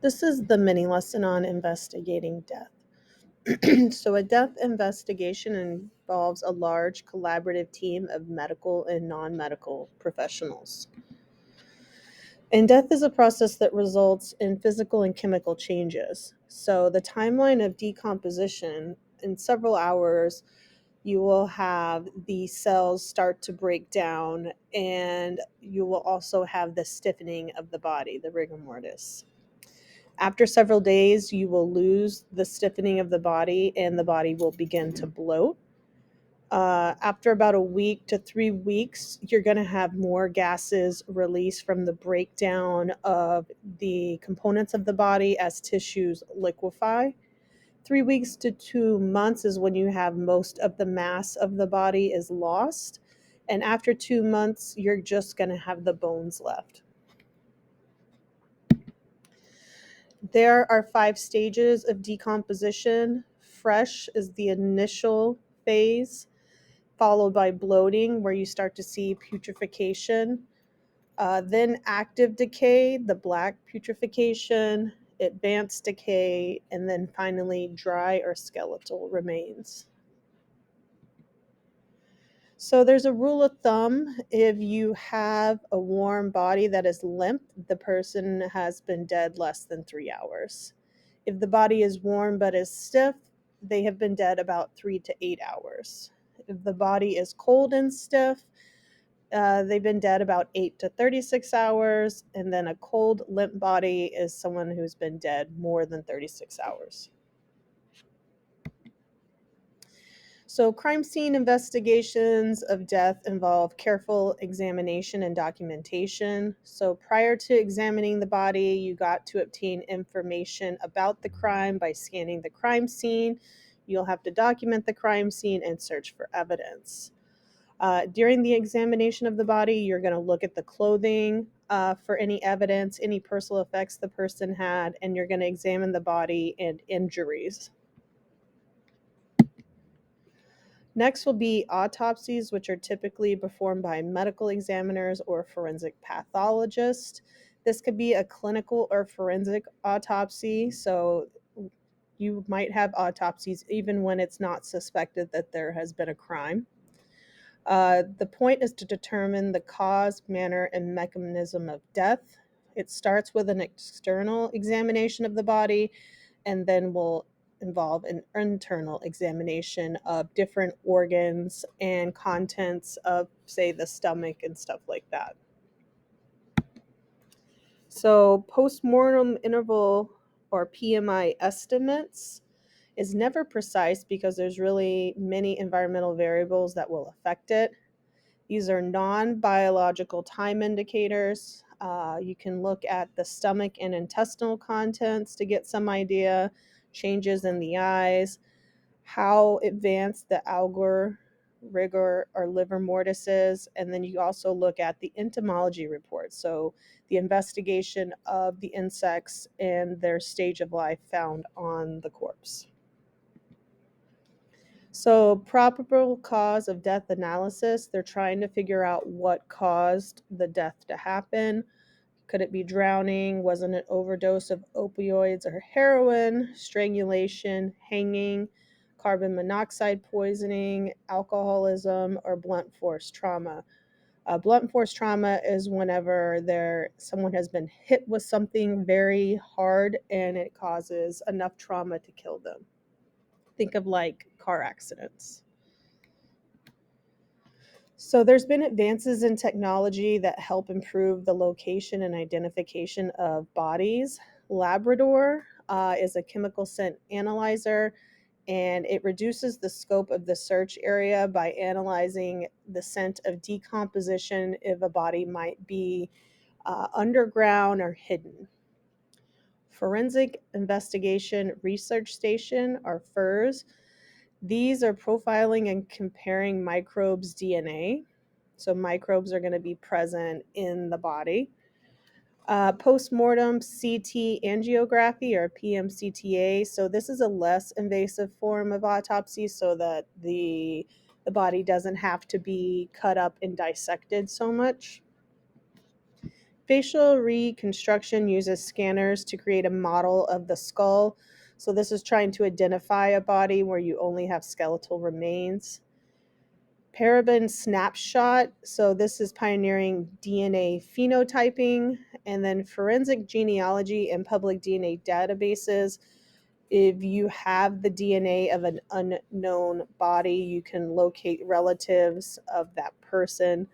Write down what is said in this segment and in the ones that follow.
This is the mini lesson on investigating death. So, a death investigation involves a large collaborative team of medical and non medical professionals. And death is a process that results in physical and chemical changes. So, the timeline of decomposition in several hours, you will have the cells start to break down, and you will also have the stiffening of the body, the rigor mortis. After several days, you will lose the stiffening of the body and the body will begin to bloat. After about a week to 3 weeks, you're going to have more gases released from the breakdown of the components of the body as tissues liquefy. 3 weeks to 2 months is when you have most of the mass of the body is lost. And after 2 months, you're just going to have the bones left. There are 5 stages of decomposition. Fresh is the initial phase, followed by bloating, where you start to see putrefaction. Then active decay, the black putrefaction, advanced decay, and then finally dry or skeletal remains. So there's a rule of thumb. If you have a warm body that is limp, the person has been dead less than 3 hours. If the body is warm but is stiff, they have been dead about 3 to 8 hours. If the body is cold and stiff, they've been dead about 8 to 36 hours. And then a cold, limp body is someone who's been dead more than 36 hours. So, crime scene investigations of death involve careful examination and documentation. So, prior to examining the body, you got to obtain information about the crime by scanning the crime scene. You'll have to document the crime scene and search for evidence. During the examination of the body, you're going to look at the clothing for any evidence, any personal effects the person had, and you're going to examine the body and injuries. Next will be autopsies, which are typically performed by medical examiners or forensic pathologists. This could be a clinical or forensic autopsy. So you might have autopsies even when it's not suspected that there has been a crime. The point is to determine the cause, manner, and mechanism of death. It starts with an external examination of the body and then will involve an internal examination of different organs and contents of, say, the stomach and stuff like that. So, postmortem interval or PMI estimates is never precise because there's really many environmental variables that will affect it. These are non-biological time indicators. You can look at the stomach and intestinal contents to get some idea, changes in the eyes, how advanced the algar, rigor, or liver mortis is, and then you also look at the entomology report, so the investigation of the insects and their stage of life found on the corpse. So, probable cause of death analysis, they're trying to figure out what caused the death to happen. Could it be drowning? Wasn't it overdose of opioids or heroin, strangulation, hanging, carbon monoxide poisoning, alcoholism, or blunt force trauma? Blunt force trauma is whenever someone has been hit with something very hard and it causes enough trauma to kill them. Think of like car accidents. So there's been advances in technology that help improve the location and identification of bodies. Labrador is a chemical scent analyzer, and it reduces the scope of the search area by analyzing the scent of decomposition if a body might be underground or hidden. Forensic Investigation Research Station, or FIRS. These are profiling and comparing microbes' DNA. So microbes are going to be present in the body. Postmortem CT angiography, or PMCTA. So this is a less invasive form of autopsy so that the body doesn't have to be cut up and dissected so much. Facial reconstruction uses scanners to create a model of the skull. So this is trying to identify a body where you only have skeletal remains. Paraben snapshot. So this is pioneering DNA phenotyping. And then forensic genealogy and public DNA databases. If you have the DNA of an unknown body, you can locate relatives of that person.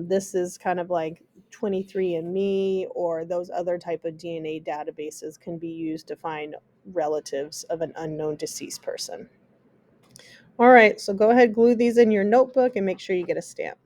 This is kind of like 23andMe or those other type of DNA databases can be used to find relatives of an unknown deceased person. All right, so go ahead, glue these in your notebook and make sure you get a stamp.